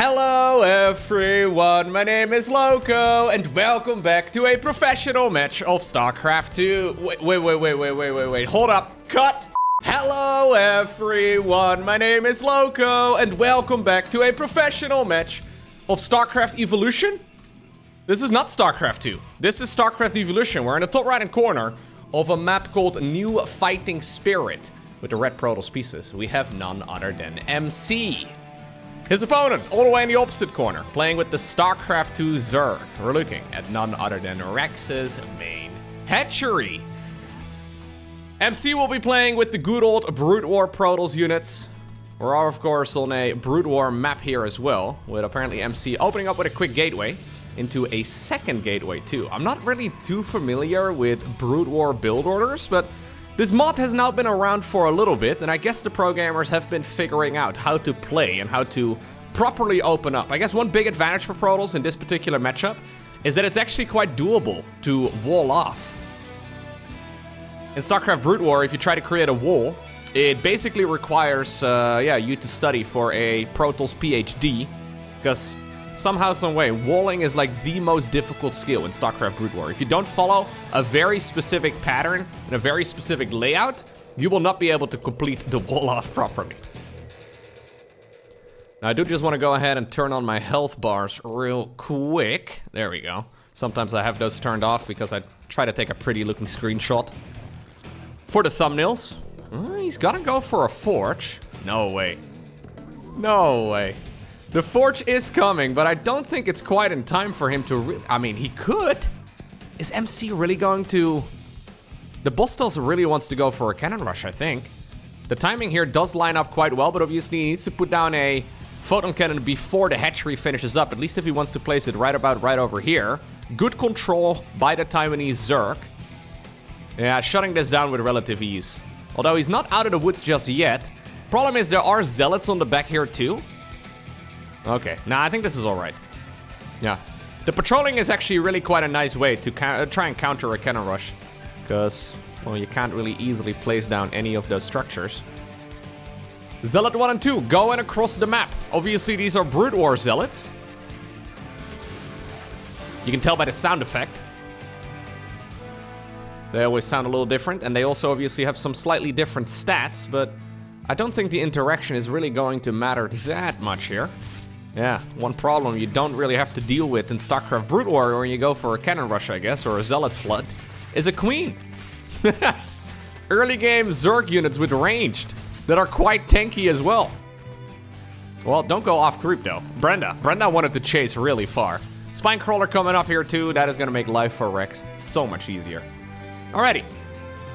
Hello everyone, my name is Lowko, and welcome back to a professional match of StarCraft 2. Wait, hold up, cut! Hello everyone, my name is Lowko, and welcome back to a professional match of StarCraft Evolution? This is not StarCraft 2, this is StarCraft Evolution. We're in the top right hand corner of a map called New Fighting Spirit. With the red Protoss pieces, we have none other than MC. His opponent, all the way in the opposite corner, playing with the StarCraft 2 Zerg. We're looking at none other than Rex's main hatchery. MC will be playing with the good old Brood War Protoss units. We're of course on a Brood War map here as well, with apparently MC opening up with a quick gateway into a second gateway too. I'm not really too familiar with Brood War build orders, but this mod has now been around for a little bit, and I guess the pro gamers have been figuring out how to play and how to properly open up. I guess one big advantage for Protoss in this particular matchup is that it's actually quite doable to wall off. In StarCraft Brood War, if you try to create a wall, it basically requires you to study for a Protoss PhD, because somehow, some way, walling is like the most difficult skill in StarCraft Brood War. If you don't follow a very specific pattern and a very specific layout, you will not be able to complete the wall off properly. Now, I do just want to go ahead and turn on my health bars real quick. There we go. Sometimes I have those turned off because I try to take a pretty looking screenshot. For the thumbnails, he's gotta go for a forge. No way. No way. The forge is coming, but I don't think it's quite in time for him to I mean, he could. Is MC really going to... The boss still really wants to go for a cannon rush, I think. The timing here does line up quite well, but obviously he needs to put down a photon cannon before the hatchery finishes up, at least if he wants to place it right over here. Good control by the Taiwanese Zerg. Yeah, shutting this down with relative ease. Although he's not out of the woods just yet. Problem is there are zealots on the back here too. Okay, I think this is all right. Yeah, the patrolling is actually really quite a nice way to try and counter a cannon rush, because, well, you can't really easily place down any of those structures. Zealot 1 and 2 going across the map. Obviously, these are Brood War Zealots. You can tell by the sound effect. They always sound a little different, and they also obviously have some slightly different stats, but I don't think the interaction is really going to matter that much here. Yeah, one problem you don't really have to deal with in StarCraft Brood War when you go for a cannon rush, I guess, or a zealot flood, is a queen. Early game Zerg units with ranged that are quite tanky as well. Well, don't go off creep though. Brenda wanted to chase really far. Spinecrawler coming up here too. That is going to make life for Rex so much easier. Alrighty.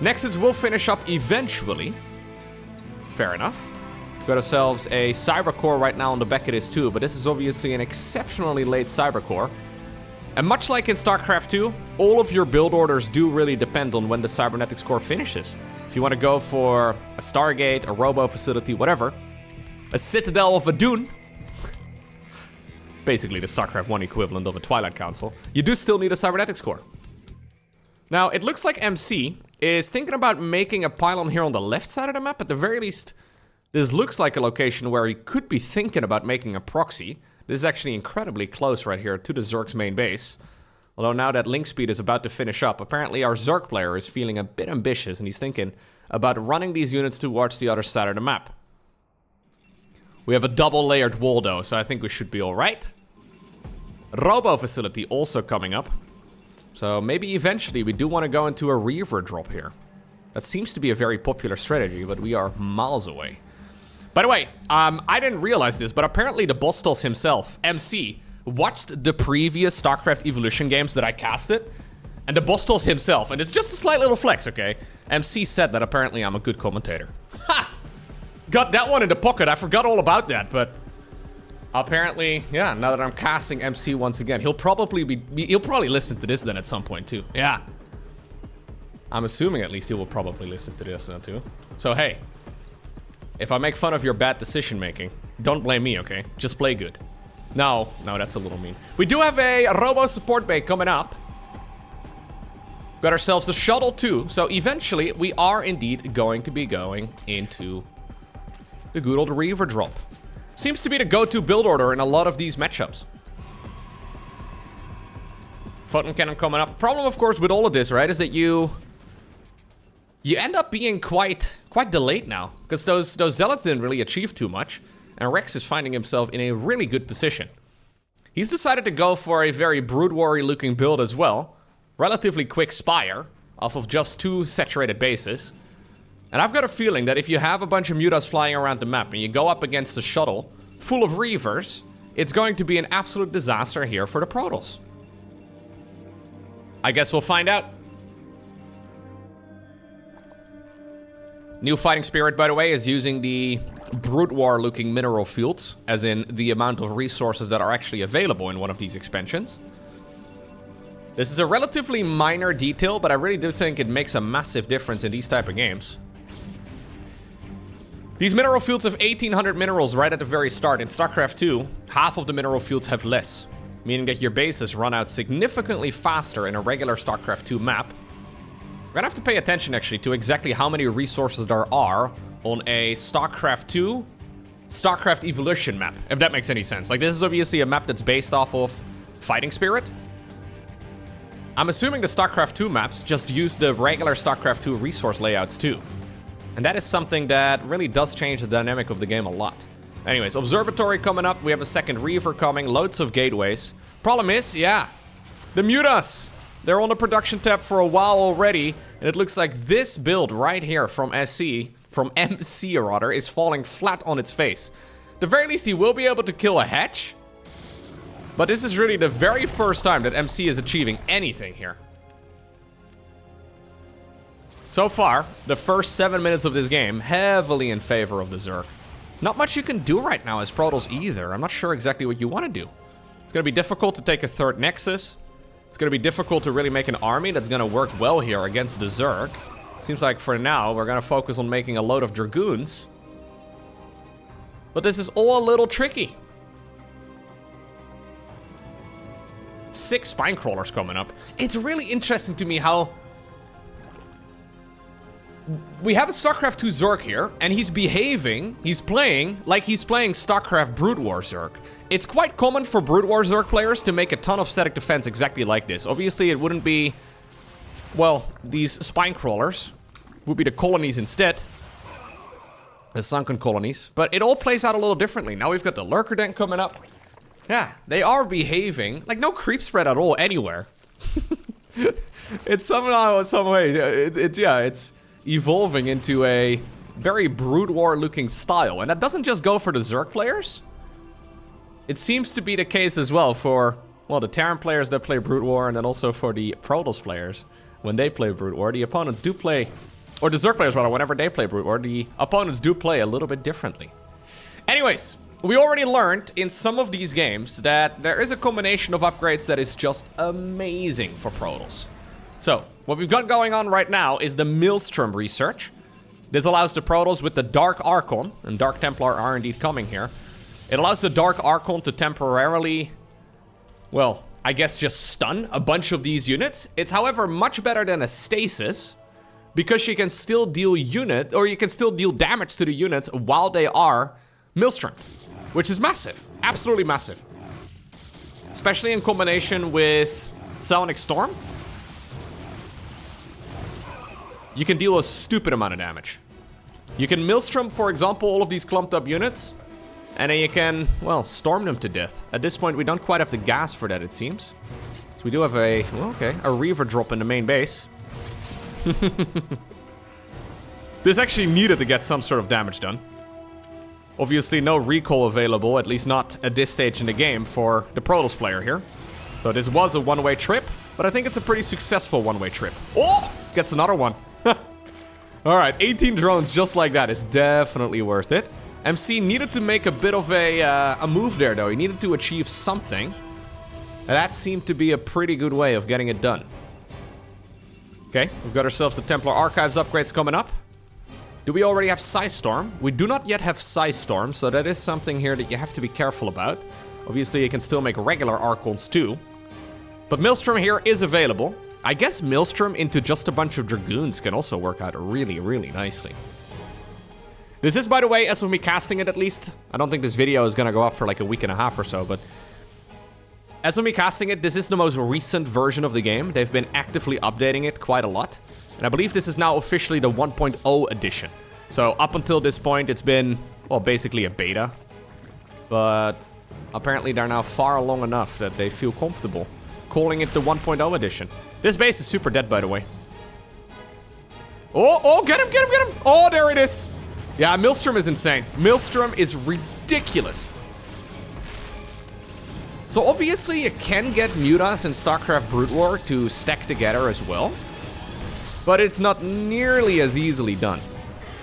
Nexus will finish up eventually. Fair enough. Got ourselves a Cyber Core right now on the back of this too, but this is obviously an exceptionally late Cyber Core. And much like in StarCraft 2, all of your build orders do really depend on when the Cybernetics Core finishes. If you want to go for a Stargate, a Robo Facility, whatever, a Citadel of Adun, basically the StarCraft 1 equivalent of a Twilight Council, you do still need a Cybernetics Core. Now, it looks like MC is thinking about making a pylon here on the left side of the map. At the very least, this looks like a location where he could be thinking about making a proxy. This is actually incredibly close right here to the Zerg's main base. Although now that link speed is about to finish up, apparently our Zerg player is feeling a bit ambitious and he's thinking about running these units towards the other side of the map. We have a double layered wall though, so I think we should be alright. Robo Facility also coming up. So maybe eventually we do want to go into a Reaver drop here. That seems to be a very popular strategy, but we are miles away. By the way, I didn't realize this, but apparently the Bostos himself, MC, watched the previous StarCraft Evolution games that I casted, and the Bostos himself, and it's just a slight little flex, okay? MC said that apparently I'm a good commentator. Ha! Got that one in the pocket, I forgot all about that, but apparently, yeah, now that I'm casting MC once again, he'll probably listen to this then at some point too. Yeah. I'm assuming at least he will probably listen to this now too. So hey, if I make fun of your bad decision making, don't blame me, okay? Just play good. No, that's a little mean. We do have a Robo support bay coming up. Got ourselves a shuttle too, so eventually we are indeed going to be going into the good old Reaver drop. Seems to be the go-to build order in a lot of these matchups. Photon cannon coming up. Problem, of course, with all of this, right, is that you end up being quite delayed now. Because those zealots didn't really achieve too much. And Rex is finding himself in a really good position. He's decided to go for a very Brood War-y looking build as well. Relatively quick Spire off of just 2 saturated bases. And I've got a feeling that if you have a bunch of mutas flying around the map and you go up against a shuttle full of Reavers, it's going to be an absolute disaster here for the Protoss. I guess we'll find out. New Fighting Spirit, by the way, is using the Brood War looking mineral fields, as in the amount of resources that are actually available in one of these expansions. This is a relatively minor detail, but I really do think it makes a massive difference in these type of games. These mineral fields have 1800 minerals right at the very start. In StarCraft 2, half of the mineral fields have less, meaning that your bases run out significantly faster in a regular StarCraft 2 map. We're gonna have to pay attention actually to exactly how many resources there are on a StarCraft 2 StarCraft Evolution map, if that makes any sense. Like, this is obviously a map that's based off of Fighting Spirit. I'm assuming the StarCraft 2 maps just use the regular StarCraft 2 resource layouts too. And that is something that really does change the dynamic of the game a lot. Anyways, Observatory coming up. We have a second Reaver coming. Loads of gateways. Problem is, yeah, the mutas. They're on the production tab for a while already. And it looks like this build right here from MC rather, is falling flat on its face. At the very least, he will be able to kill a hatch. But this is really the very first time that MC is achieving anything here. So far, the first 7 minutes of this game, heavily in favor of the Zerg. Not much you can do right now as Protoss either. I'm not sure exactly what you want to do. It's going to be difficult to take a third Nexus. It's going to be difficult to really make an army that's going to work well here against the Zerg. Seems like for now, we're going to focus on making a load of Dragoons. But this is all a little tricky. 6 spine crawlers coming up. It's really interesting to me how we have a StarCraft 2 Zerg here, and he's playing like he's playing StarCraft Brood War Zerg. It's quite common for Brood War Zerg players to make a ton of static defense exactly like this. Obviously, it wouldn't be, well, these spine crawlers would be the colonies instead. The sunken colonies. But it all plays out a little differently. Now we've got the Lurker Den coming up. Yeah, they are behaving like no creep spread at all anywhere. It's somehow, some way, it's evolving into a very Brood War looking style. And that doesn't just go for the Zerg players. It seems to be the case as well for, well, the Terran players that play Brood War, and then also for the Protoss players. When they play Brood War, the opponents do play, or the Zerg players rather, whenever they play Brood War, the opponents do play a little bit differently. Anyways, we already learned in some of these games that there is a combination of upgrades that is just amazing for Protoss. So, what we've got going on right now is the Maelstrom research. This allows the Protoss with the Dark Archon, and Dark Templar are indeed coming here. It allows the Dark Archon to temporarily, well, I guess just stun a bunch of these units. It's, however, much better than a Stasis, because you can still deal you can still deal damage to the units while they are Maelstrom, which is massive, absolutely massive. Especially in combination with Psionic Storm. You can deal a stupid amount of damage. You can Maelstrom, for example, all of these clumped up units, and then you can, well, storm them to death. At this point, we don't quite have the gas for that, it seems. So we do have a, well, okay, a Reaver drop in the main base. This actually needed to get some sort of damage done. Obviously, no recall available, at least not at this stage in the game, for the Protoss player here. So this was a one-way trip, but I think it's a pretty successful one-way trip. Oh! Gets another one. Alright, 18 drones just like that is definitely worth it. MC needed to make a bit of a move there, though. He needed to achieve something. And that seemed to be a pretty good way of getting it done. Okay, we've got ourselves the Templar Archives upgrades coming up. Do we already have Psystorm? We do not yet have Psystorm, so that is something here that you have to be careful about. Obviously, you can still make regular Archons too. But Maelstrom here is available. I guess Maelstrom into just a bunch of Dragoons can also work out really, really nicely. This is, by the way, as of me casting it at least. I don't think this video is gonna go up for like a week and a half or so, but as of me casting it, this is the most recent version of the game. They've been actively updating it quite a lot. And I believe this is now officially the 1.0 edition. So up until this point, it's been, well, basically a beta. But apparently they're now far along enough that they feel comfortable calling it the 1.0 edition. This base is super dead, by the way. Oh, get him, get him, get him. Oh, there it is. Yeah, Maelstrom is insane. Maelstrom is ridiculous. So obviously you can get Mutas and StarCraft Brood War to stack together as well. But it's not nearly as easily done.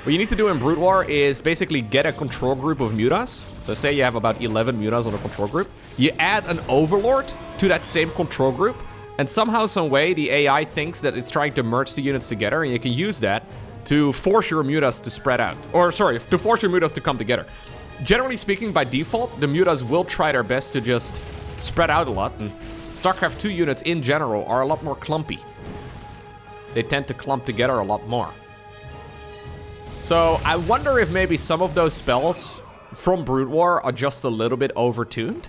What you need to do in Brood War is basically get a control group of Mutas. So say you have about 11 Mutas on a control group. You add an Overlord to that same control group. And somehow, some way, the AI thinks that it's trying to merge the units together. And you can use that to force your Mutas to spread out. Or sorry, to force your Mutas to come together. Generally speaking, by default, the Mutas will try their best to just spread out a lot. And StarCraft 2 units in general are a lot more clumpy. They tend to clump together a lot more. So I wonder if maybe some of those spells from Brood War are just a little bit overtuned.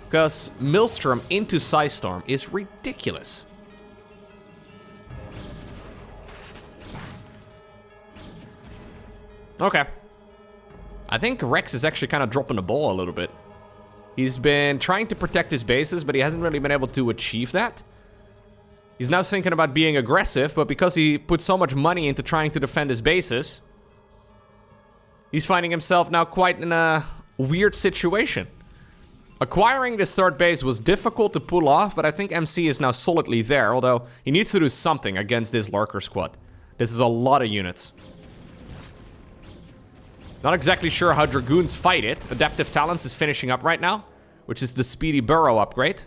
Because Maelstrom into Psystorm is ridiculous. Okay. I think Rex is actually kind of dropping the ball a little bit. He's been trying to protect his bases, but he hasn't really been able to achieve that. He's now thinking about being aggressive, but because he put so much money into trying to defend his bases, he's finding himself now quite in a weird situation. Acquiring this third base was difficult to pull off, but I think MC is now solidly there, although he needs to do something against this Lurker squad. This is a lot of units. Not exactly sure how Dragoons fight it. Adaptive Talents is finishing up right now, which is the Speedy Burrow upgrade.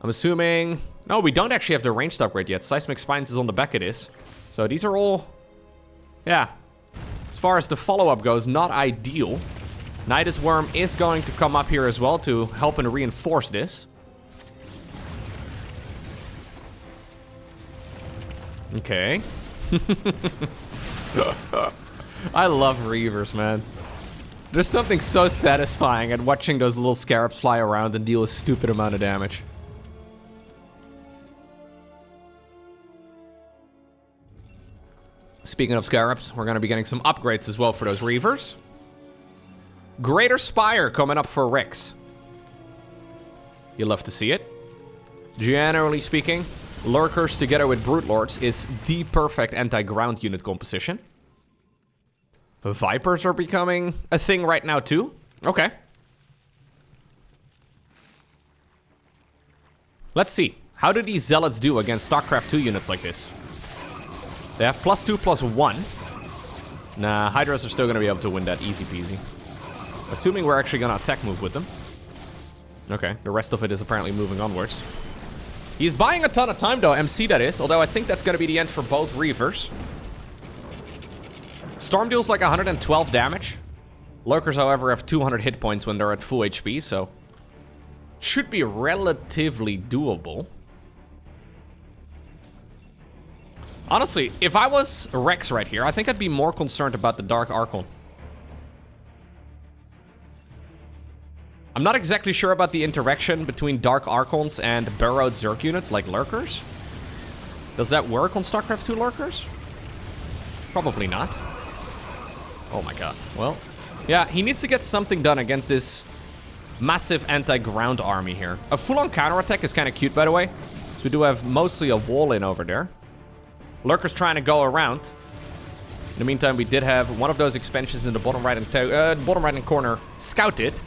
I'm assuming... No, we don't actually have the ranged upgrade yet. Seismic Spines is on the back of this. So these are all... Yeah. As far as the follow-up goes, not ideal. Nidus Worm is going to come up here as well to help and reinforce this. Okay. I love Reavers, man. There's something so satisfying at watching those little scarabs fly around and deal a stupid amount of damage. Speaking of scarabs, we're going to be getting some upgrades as well for those Reavers. Greater Spire coming up for Rex. You love to see it. Generally speaking, Lurkers together with Broodlords is the perfect anti-ground unit composition. Vipers are becoming a thing right now too. Okay. Let's see. How do these Zealots do against StarCraft 2 units like this? They have +2/+1. Nah, Hydras are still going to be able to win that easy peasy. Assuming we're actually going to attack move with them. Okay, the rest of it is apparently moving onwards. He's buying a ton of time though, MC that is, although I think that's going to be the end for both Reavers. Storm deals like 112 damage. Lurkers, however, have 200 hit points when they're at full HP, so... should be relatively doable. Honestly, if I was Rex right here, I think I'd be more concerned about the Dark Archon. I'm not exactly sure about the interaction between Dark Archons and burrowed Zerg units like Lurkers. Does that work on StarCraft 2 Lurkers? Probably not. Oh my god. Well, yeah, he needs to get something done against this massive anti-ground army here. A full-on counterattack is kind of cute, by the way. So we do have mostly a wall in over there. Lurkers trying to go around. In the meantime, we did have one of those expansions in the bottom right-hand corner scouted.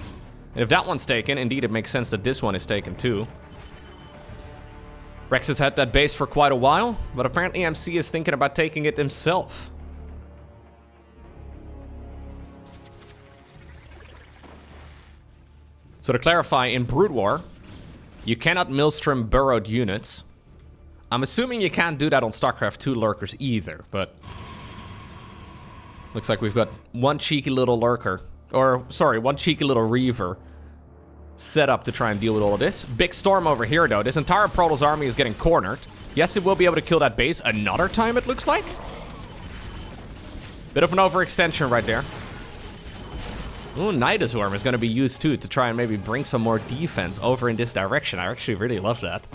And if that one's taken, indeed it makes sense that this one is taken too. Rex has had that base for quite a while, but apparently MC is thinking about taking it himself. So to clarify, in Brood War, you cannot Maelstrom burrowed units. I'm assuming you can't do that on StarCraft 2 Lurkers either, but... looks like we've got one cheeky little Lurker. Or, sorry, one cheeky little Reaver set up to try and deal with all of this. Big storm over here, though. This entire Protoss army is getting cornered. Yes, it will be able to kill that base another time, it looks like. Bit of an overextension right there. Ooh, Nidus Worm is going to be used too to try and maybe bring some more defense over in this direction. I actually really love that.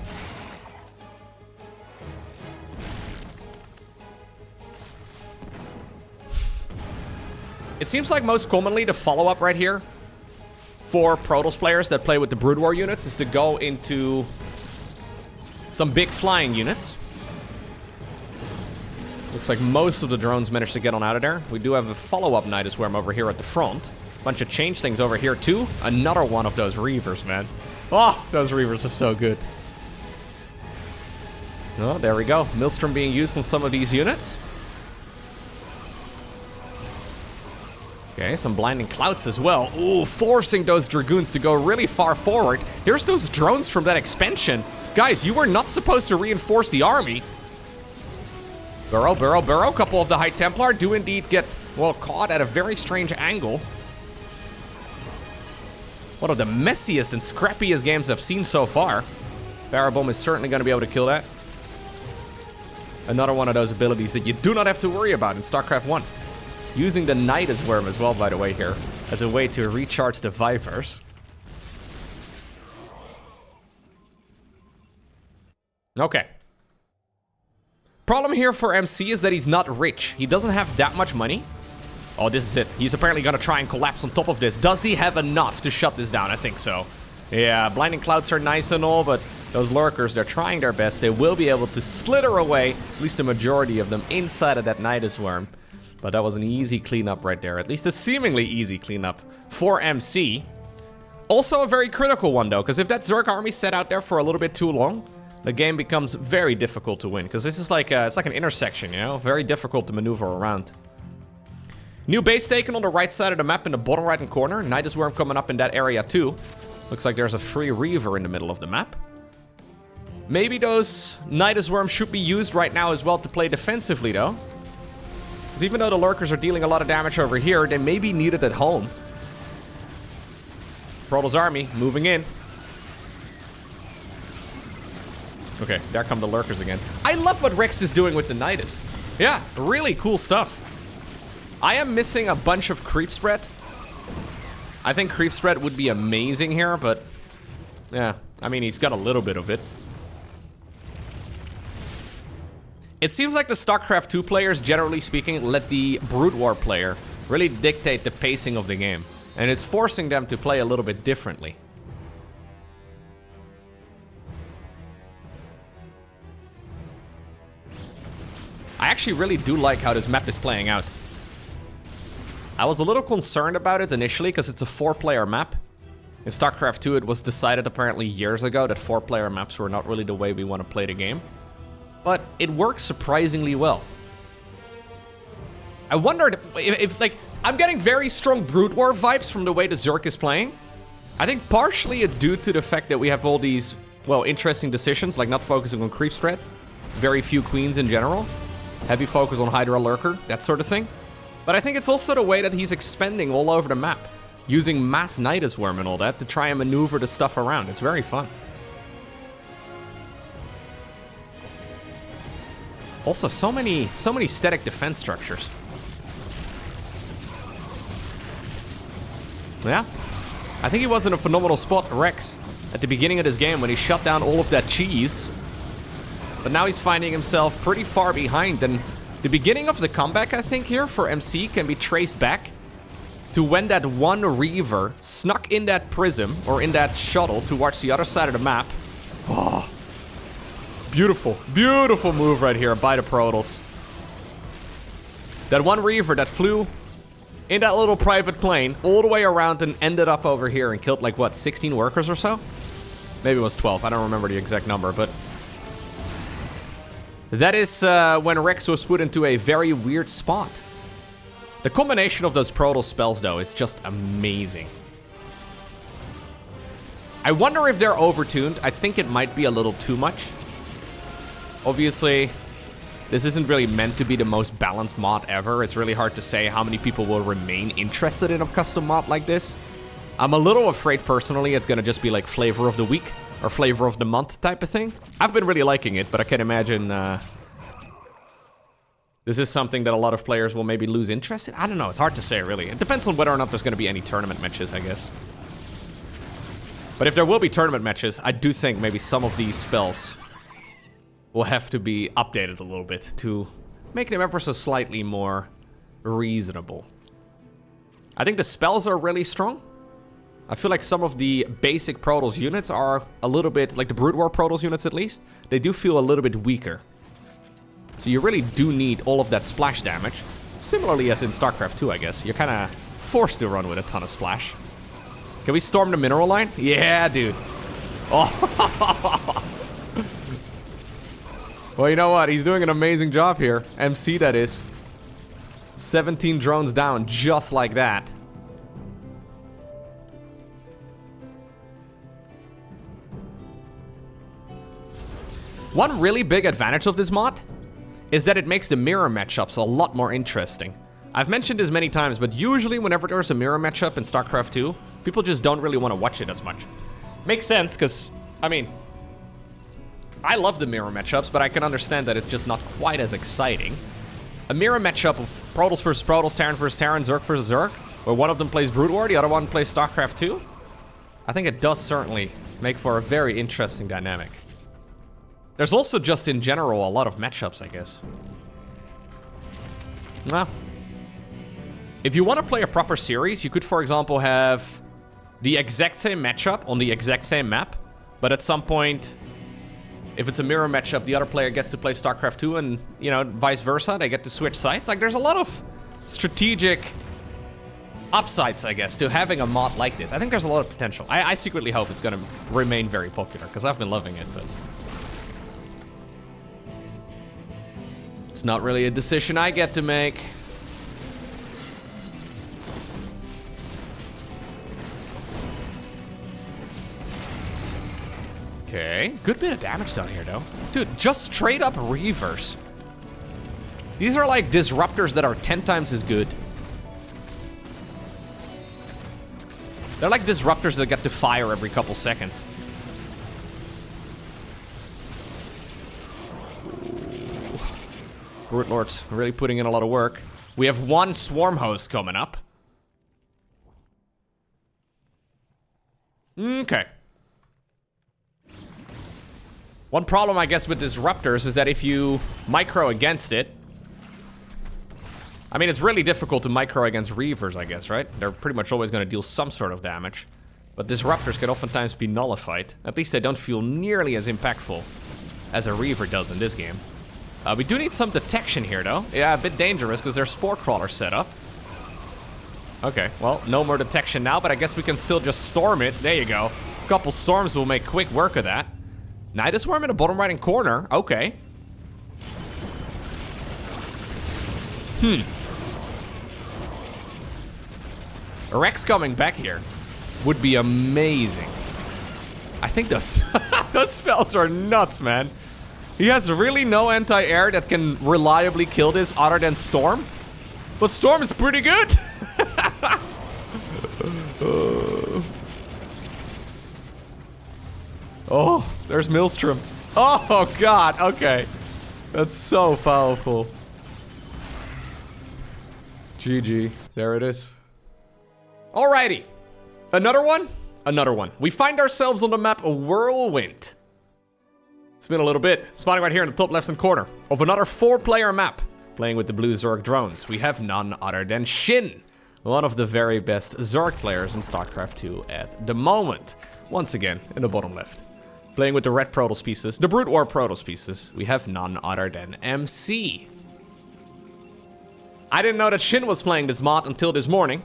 It seems like most commonly the follow-up right here for Protoss players that play with the Brood War units is to go into some big flying units. Looks like most of the drones managed to get on out of there. We do have a follow-up Nidus Worm over here at the front. Bunch of change things over here too. Another one of those Reavers, man. Oh, those Reavers are so good. Oh, there we go. Maelstrom being used on some of these units. Okay, some blinding clouds as well. Ooh, forcing those Dragoons to go really far forward. Here's those drones from that expansion. Guys, you were not supposed to reinforce the army. Burrow, burrow, burrow. Couple of the High Templar do indeed get, well, caught at a very strange angle. One of the messiest and scrappiest games I've seen so far. Barabomb is certainly going to be able to kill that. Another one of those abilities that you do not have to worry about in StarCraft 1. Using the Nidus Worm as well, by the way, here, as a way to recharge the Vipers. Okay. Problem here for MC is that he's not rich. He doesn't have that much money. Oh, this is it. He's apparently going to try and collapse on top of this. Does he have enough to shut this down? I think so. Yeah, blinding clouds are nice and all, but those lurkers, they're trying their best. They will be able to slither away, at least the majority of them, inside of that Nidus Worm. But that was an easy cleanup right there. At least a seemingly easy cleanup for MC. Also a very critical one, though, because if that Zerg army sat out there for a little bit too long, the game becomes very difficult to win. Because this is like it's like an intersection, you know? Very difficult to maneuver around. New base taken on the right side of the map in the bottom right-hand corner. Nidus Worm coming up in that area too. Looks like there's a free Reaver in the middle of the map. Maybe those Nidus Worms should be used right now as well to play defensively though. Because even though the lurkers are dealing a lot of damage over here, they may be needed at home. Protoss army moving in. Okay, there come the lurkers again. I love what Rex is doing with the Nidus. Yeah, really cool stuff. I am missing a bunch of creep spread. I think creep spread would be amazing here, but yeah, I mean, he's got a little bit of it. It seems like the StarCraft 2 players, generally speaking, let the Brood War player really dictate the pacing of the game. And it's forcing them to play a little bit differently. I actually really do like how this map is playing out. I was a little concerned about it initially because it's a 4-player map. In StarCraft 2, it was decided apparently years ago that 4-player maps were not really the way we want to play the game. But it works surprisingly well. I wondered if like, I'm getting very strong Brood War vibes from the way the Zerg is playing. I think partially it's due to the fact that we have all these, well, interesting decisions, like not focusing on creep spread, very few queens in general, heavy focus on Hydra Lurker, that sort of thing. But I think it's also the way that he's expanding all over the map, using mass Nidus Worm and all that to try and maneuver the stuff around. It's very fun. Also, so many static defense structures. Yeah, I think he was in a phenomenal spot, Rex, at the beginning of this game when he shut down all of that cheese. But now he's finding himself pretty far behind, and the beginning of the comeback, I think, here for MC can be traced back to when that one Reaver snuck in that prism, or in that shuttle, towards the other side of the map. Oh, beautiful, beautiful move right here by the Protoss. That one Reaver that flew in that little private plane all the way around and ended up over here and killed, like, what, 16 workers or so? Maybe it was 12, I don't remember the exact number, but that is when Rex was put into a very weird spot. The combination of those Protoss spells, though, is just amazing. I wonder if they're overtuned. I think it might be a little too much. Obviously, this isn't really meant to be the most balanced mod ever. It's really hard to say how many people will remain interested in a custom mod like this. I'm a little afraid, personally, it's gonna just be like flavor of the week or flavor of the month type of thing. I've been really liking it, but I can imagine This is something that a lot of players will maybe lose interest in. I don't know, it's hard to say, really. It depends on whether or not there's going to be any tournament matches, I guess. But if there will be tournament matches, I do think maybe some of these spells will have to be updated a little bit to make them ever so slightly more reasonable. I think the spells are really strong. I feel like some of the basic Protoss units are a little bit, like the Brood War Protoss units at least, they do feel a little bit weaker. So you really do need all of that splash damage. Similarly as in StarCraft 2, I guess. You're kind of forced to run with a ton of splash. Can we storm the mineral line? Yeah, dude. Oh. Well, you know what? He's doing an amazing job here. MC, that is. 17 drones down, just like that. One really big advantage of this mod is that it makes the mirror matchups a lot more interesting. I've mentioned this many times, but usually whenever there's a mirror matchup in StarCraft 2, people just don't really want to watch it as much. Makes sense, because, I mean, I love the mirror matchups, but I can understand that it's just not quite as exciting. A mirror matchup of Protoss versus Protoss, Terran versus Terran, Zerg versus Zerg, where one of them plays Brood War, the other one plays StarCraft 2, I think it does certainly make for a very interesting dynamic. There's also just in general a lot of matchups, I guess. Well, if you want to play a proper series, you could, for example, have the exact same matchup on the exact same map, but at some point, if it's a mirror matchup, the other player gets to play StarCraft 2 and, you know, vice versa, they get to switch sides. Like, there's a lot of strategic upsides, I guess, to having a mod like this. I think there's a lot of potential. I secretly hope it's going to remain very popular, because I've been loving it, but it's not really a decision I get to make. Okay, good bit of damage down here, though. Dude, just straight up Reavers. These are like disruptors that are 10 times as good. They're like disruptors that get to fire every couple seconds. Brood Lords really putting in a lot of work. We have one swarm host coming up. Okay. One problem, I guess, with disruptors is that if you micro against it, I mean, it's really difficult to micro against Reavers, I guess, right? They're pretty much always going to deal some sort of damage. But disruptors can oftentimes be nullified. At least they don't feel nearly as impactful as a Reaver does in this game. We do need some detection here, though. Yeah, a bit dangerous because there's spore crawlers set up. Okay, well, no more detection now, but I guess we can still just storm it. There you go. A couple storms will make quick work of that. Nidus Worm in the bottom right-hand corner. Okay. Rex coming back here would be amazing. I think those, those spells are nuts, man. He has really no anti-air that can reliably kill this other than Storm. But Storm is pretty good. Oh, there's Maelstrom. Oh, God. Okay. That's so powerful. GG. There it is. Alrighty. Another one? Another one. We find ourselves on the map Whirlwind. It's been a little bit. Spawning right here in the top left-hand corner of another 4-player map. Playing with the blue Zerg drones. We have none other than SHIN. One of the very best Zerg players in StarCraft 2 at the moment. Once again, in the bottom left. Playing with the red Protoss pieces, the Brood War Protoss pieces, we have none other than MC. I didn't know that SHIN was playing this mod until this morning,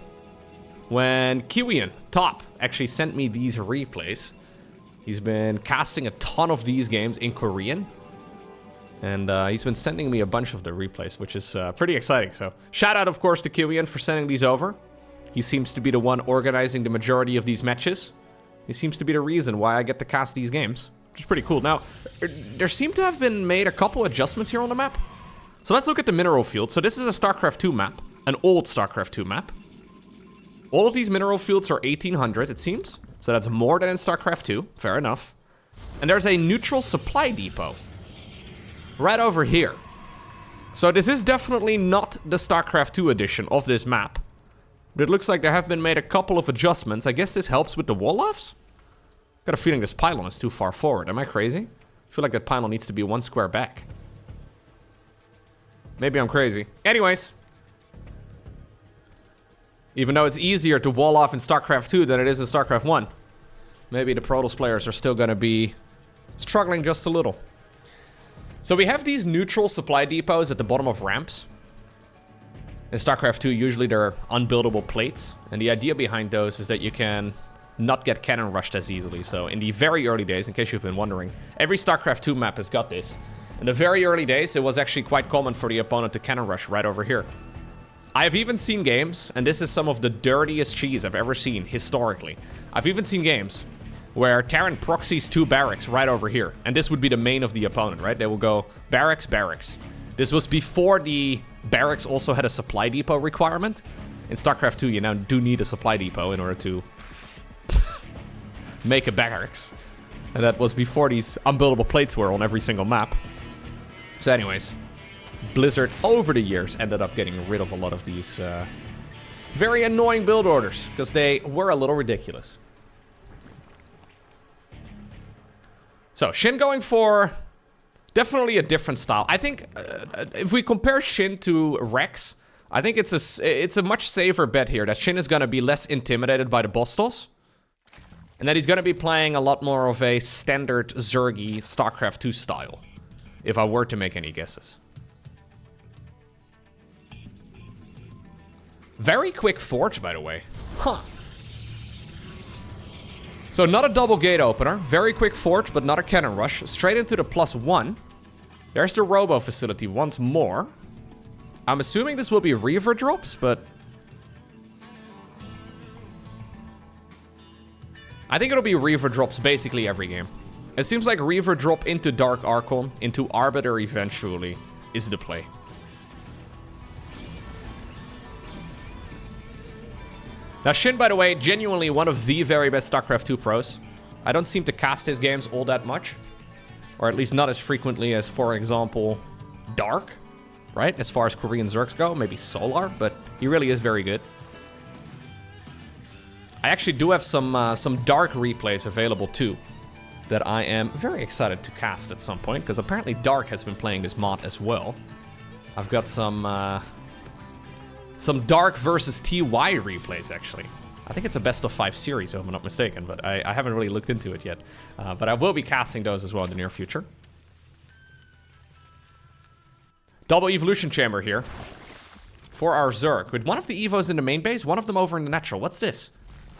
when Kijkwijzer, top, actually sent me these replays. He's been casting a ton of these games in Korean, and he's been sending me a bunch of the replays, which is pretty exciting. So shout out, of course, to Kijkwijzer for sending these over. He seems to be the one organizing the majority of these matches. He seems to be the reason why I get to cast these games, which is pretty cool. Now, there seem to have been made a couple adjustments here on the map. So let's look at the mineral field. So this is a StarCraft 2 map, an old StarCraft 2 map. All of these mineral fields are 1800, it seems. So that's more than in StarCraft 2, fair enough. And there's a neutral supply depot right over here. So this is definitely not the StarCraft 2 edition of this map. But it looks like there have been made a couple of adjustments. I guess this helps with the wall lofts? Got a feeling this pylon is too far forward. Am I crazy? I feel like that pylon needs to be 1 square back. Maybe I'm crazy. Anyways. Even though it's easier to wall off in StarCraft 2 than it is in StarCraft 1. Maybe the Protoss players are still going to be struggling just a little. So we have these neutral supply depots at the bottom of ramps. In StarCraft 2, usually they're unbuildable plates. And the idea behind those is that you can not get cannon rushed as easily. So in the very early days, in case you've been wondering, every StarCraft 2 map has got this. In the very early days, it was actually quite common for the opponent to cannon rush right over here. I have even seen games, and this is some of the dirtiest cheese I've ever seen historically. I've even seen games where Terran proxies 2 barracks right over here. And this would be the main of the opponent, right? They will go barracks, barracks. This was before the barracks also had a supply depot requirement. In StarCraft 2, you now do need a supply depot in order to make a barracks. And that was before these unbuildable plates were on every single map. So anyways, Blizzard over the years ended up getting rid of a lot of these very annoying build orders because they were a little ridiculous. So SHIN going for definitely a different style. I think if we compare SHIN to Rex, I think it's a much safer bet here that SHIN is going to be less intimidated by the boss toss. And that he's going to be playing a lot more of a standard Zergy StarCraft 2 style. If I were to make any guesses. Very quick forge, by the way. Huh. So not a double gate opener. Very quick forge, but not a cannon rush. Straight into the +1. There's the robo facility once more. I'm assuming this will be Reaver drops, but I think it'll be Reaver drops basically every game. It seems like Reaver drop into Dark Archon, into Arbiter eventually, is the play. Now SHIN, by the way, genuinely one of the very best StarCraft 2 pros. I don't seem to cast his games all that much. Or at least not as frequently as, for example, Dark. Right? As far as Korean Zergs go. Maybe Solar, but he really is very good. I actually do have some Dark replays available too. That I am very excited to cast at some point, because apparently Dark has been playing this mod as well. I've got some Dark versus TY replays, actually. I think it's a best of 5 series, if I'm not mistaken, but I haven't really looked into it yet. But I will be casting those as well in the near future. Double evolution chamber here for our Zerg. With one of the evos in the main base, one of them over in the natural. What's this?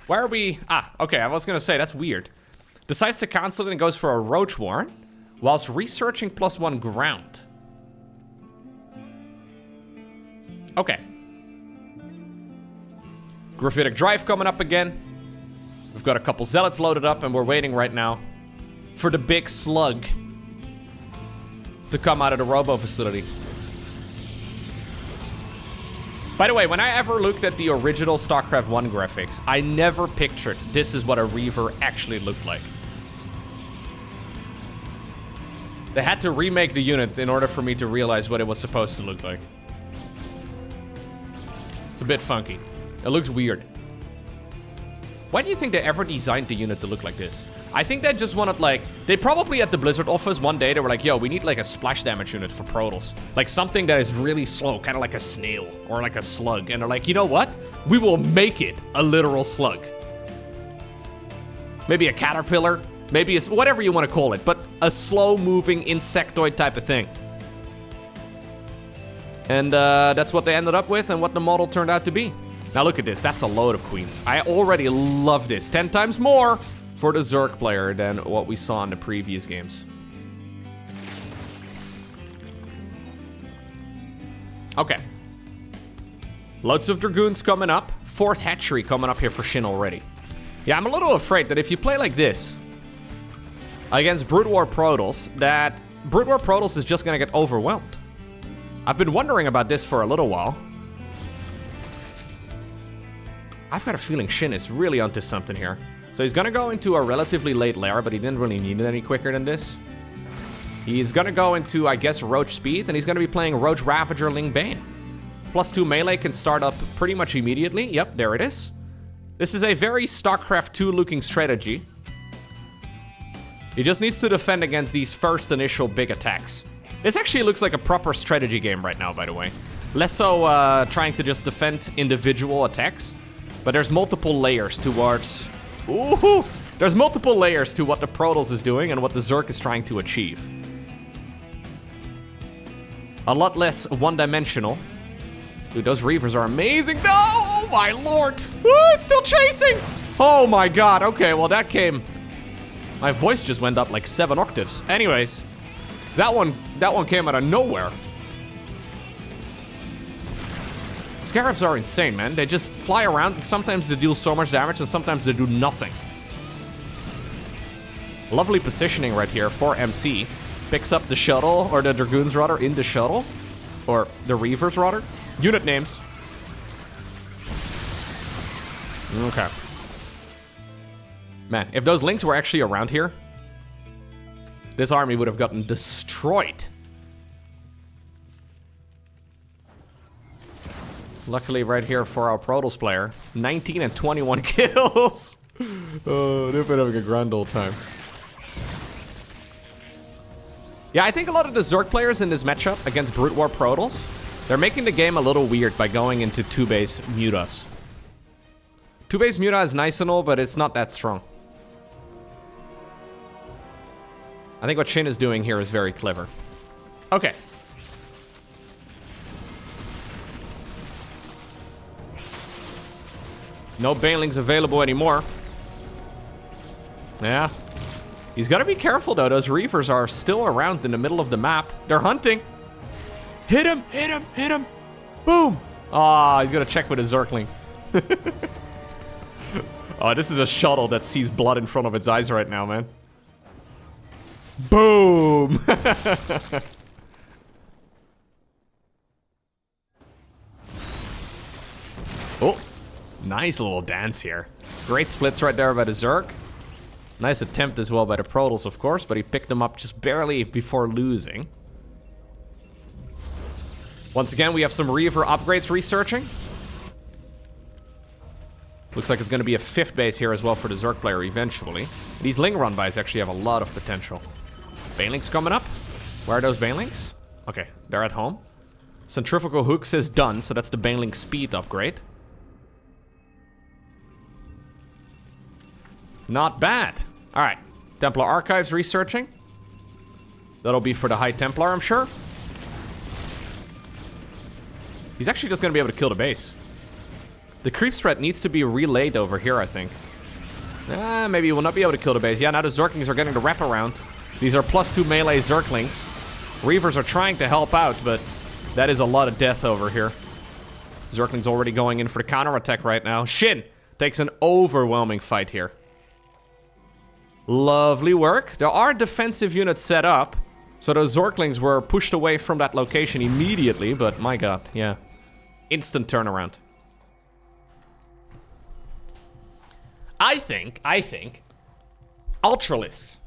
Why are we... Ah, okay, I was gonna say, that's weird. Decides to cancel it and goes for a Roach Warren, whilst researching +1 ground. Okay. Gravitic Drive coming up again. We've got a couple Zealots loaded up, and we're waiting right now for the big slug to come out of the Robo facility. By the way, when I ever looked at the original StarCraft 1 graphics, I never pictured this is what a Reaver actually looked like. They had to remake the unit in order for me to realize what it was supposed to look like. It's a bit funky. It looks weird. Why do you think they ever designed the unit to look like this? I think they just wanted, like... They probably at the Blizzard office one day, they were like, yo, we need like a splash damage unit for Protoss. Like something that is really slow, kind of like a snail or like a slug. And they're like, you know what? We will make it a literal slug. Maybe a caterpillar. Maybe a, whatever you want to call it, but a slow-moving insectoid type of thing. And that's what they ended up with and what the model turned out to be. Now look at this. That's a load of queens. I already love this. 10 times more for the Zerg player than what we saw in the previous games. Okay. Loads of Dragoons coming up. 4th hatchery coming up here for SHIN already. Yeah, I'm a little afraid that if you play like this against Brood War Protoss, that Brood War Protoss is just gonna get overwhelmed. I've been wondering about this for a little while. I've got a feeling SHIN is really onto something here. So he's gonna go into a relatively late lair, but he didn't really need it any quicker than this. He's gonna go into, I guess, Roach Speed, and he's gonna be playing Roach Ravager Ling Bane. +2 melee can start up pretty much immediately. Yep, there it is. This is a very StarCraft 2 looking strategy. He just needs to defend against these first initial big attacks. This actually looks like a proper strategy game right now, by the way. Less so trying to just defend individual attacks, but there's multiple layers towards... Ooh! There's multiple layers to what the Protoss is doing and what the Zerg is trying to achieve. A lot less one-dimensional. Dude, those Reavers are amazing. No! Oh my lord! Ooh, it's still chasing! Oh my god, okay, well that came... My voice just went up like 7 octaves. Anyways, that one came out of nowhere. Scarabs are insane, man. They just fly around, and sometimes they deal so much damage, and sometimes they do nothing. Lovely positioning right here for MC. Picks up the shuttle, or the Dragoons rather, in the shuttle. Or the Reavers rather. Unit names. Okay. Man, if those Lynx were actually around here, this army would have gotten destroyed. Luckily right here for our Protoss player, 19 and 21 kills. Oh, they've been having a grand old time. Yeah, I think a lot of the Zerg players in this matchup against Brood War Protoss, they're making the game a little weird by going into 2-base mutas. 2-base muta is nice and all, but it's not that strong. I think what SHIN is doing here is very clever. Okay. No Banelings available anymore. Yeah. He's got to be careful, though. Those Reavers are still around in the middle of the map. They're hunting. Hit him, hit him, hit him. Boom. Ah, he's going to check with his Zergling. Oh, this is a shuttle that sees blood in front of its eyes right now, man. Boom. Oh. Nice little dance here. Great splits right there by the Zerg. Nice attempt as well by the Protoss, of course, but he picked them up just barely before losing. Once again, we have some Reaver upgrades researching. Looks like it's going to be a 5th base here as well for the Zerg player eventually. These Ling run-bys actually have a lot of potential. Banelings coming up. Where are those Banelings? Okay, they're at home. Centrifugal Hooks is done, so that's the Baneling speed upgrade. Not bad. All right. Templar Archives researching. That'll be for the High Templar, I'm sure. He's actually just going to be able to kill the base. The creep threat needs to be relayed over here, I think. Maybe he will not be able to kill the base. Yeah, now the Zerglings are getting the wraparound. These are +2 melee Zerglings. Reavers are trying to help out, but that is a lot of death over here. Zerglings already going in for the counterattack right now. SHIN takes an overwhelming fight here. Lovely work. There are defensive units set up, so those Zerglings were pushed away from that location immediately, but my god, yeah. Instant turnaround. I think Ultralisks.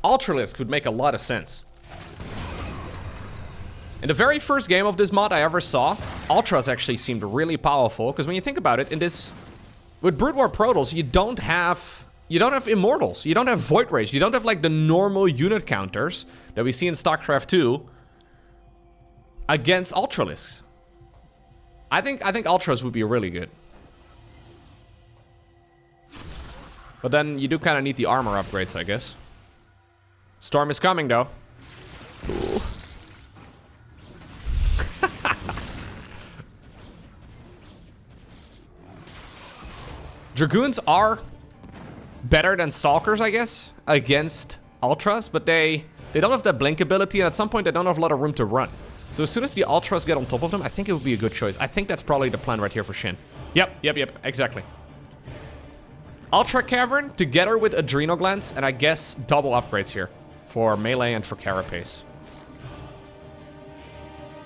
Ultralisks would make a lot of sense. In the very first game of this mod I ever saw, Ultras actually seemed really powerful, because when you think about it, in this... With Brood War Protoss, you don't have Immortals, you don't have Void Rays, you don't have like the normal unit counters that we see in StarCraft 2 against Ultralisks. I think Ultras would be really good. But then you do kind of need the armor upgrades, I guess. Storm is coming, though. Ooh. Dragoons are better than Stalkers, I guess, against Ultras, but they don't have that blink ability, and at some point they don't have a lot of room to run. So as soon as the Ultras get on top of them, I think it would be a good choice. I think that's probably the plan right here for SHIN. Yep, exactly. Ultra Cavern together with Adrenal Glands, and I guess double upgrades here for melee and for Carapace.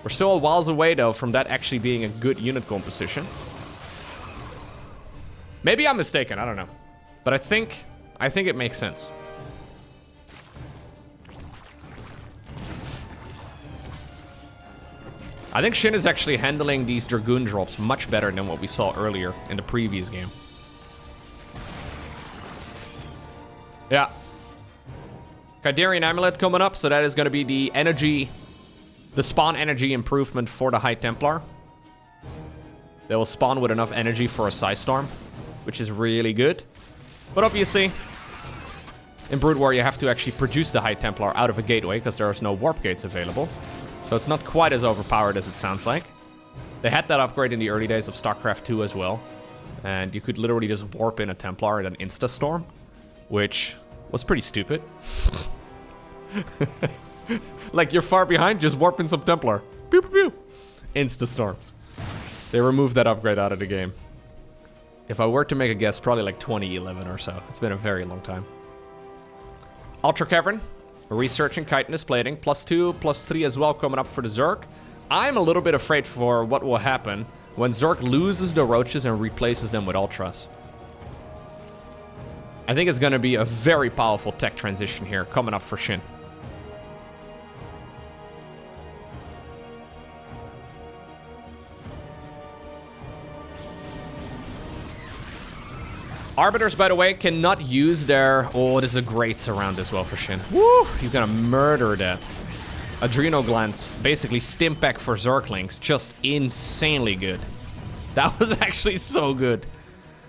We're still a whiles away, though, from that actually being a good unit composition. Maybe I'm mistaken, I don't know. But I think it makes sense. I think SHIN is actually handling these Dragoon drops much better than what we saw earlier in the previous game. Yeah. Kydarian Amulet coming up, so that is going to be the energy, the spawn energy improvement for the High Templar. They will spawn with enough energy for a Psy Storm, which is really good. But obviously, in Brood War, you have to actually produce the High Templar out of a gateway, because there is no warp gates available. So it's not quite as overpowered as it sounds like. They had that upgrade in the early days of StarCraft 2 as well. And you could literally just warp in a Templar and an Insta-Storm, which was pretty stupid. Like, you're far behind, just warp in some Templar. Pew, pew, pew. Insta-Storms. They removed that upgrade out of the game. If I were to make a guess, probably like 2011 or so. It's been a very long time. Ultra Cavern. Researching chitinous plating. +2, +3 as well coming up for the Zerg. I'm a little bit afraid for what will happen when Zerg loses the roaches and replaces them with Ultras. I think it's going to be a very powerful tech transition here coming up for SHIN. Arbiters, by the way, cannot use their... Oh, this is a great surround as well for SHIN. Woo! You're gonna murder that. Adrenal glands, basically Stimpak for Zerglings. Just insanely good. That was actually so good.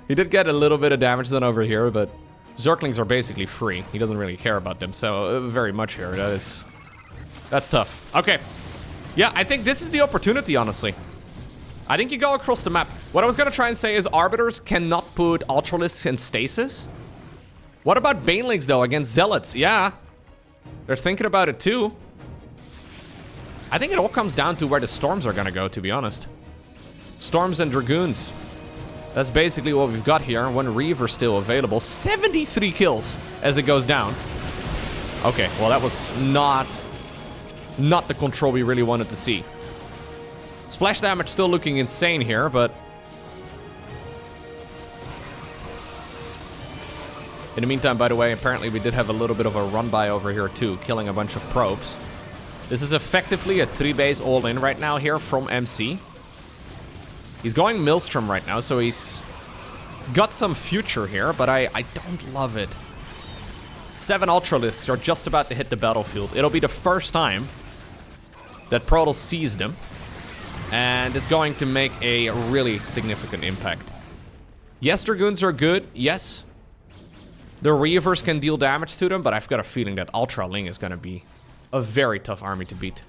He did get a little bit of damage done over here, but Zerglings are basically free. He doesn't really care about them, so very much here. That's tough. Okay. Yeah, I think this is the opportunity, honestly. I think you go across the map. What I was gonna try and say is Arbiters cannot put Ultralisks in stasis. What about Banelings, though, against Zealots? Yeah. They're thinking about it, too. I think it all comes down to where the Storms are gonna go, to be honest. Storms and Dragoons. That's basically what we've got here. One Reaver still available. 73 kills as it goes down. Okay, well, that was not the control we really wanted to see. Splash damage still looking insane here, but... In the meantime, by the way, apparently we did have a little bit of a run-by over here too, killing a bunch of probes. This is effectively a 3-base all-in right now here from MC. He's going Maelstrom right now, so he's got some future here, but I don't love it. 7 Ultralisks are just about to hit the battlefield. It'll be the first time that Protoss sees them. And it's going to make a really significant impact. Yes, Dragoons are good. Yes. The Reavers can deal damage to them, but I've got a feeling that Ultraling is going to be a very tough army to beat.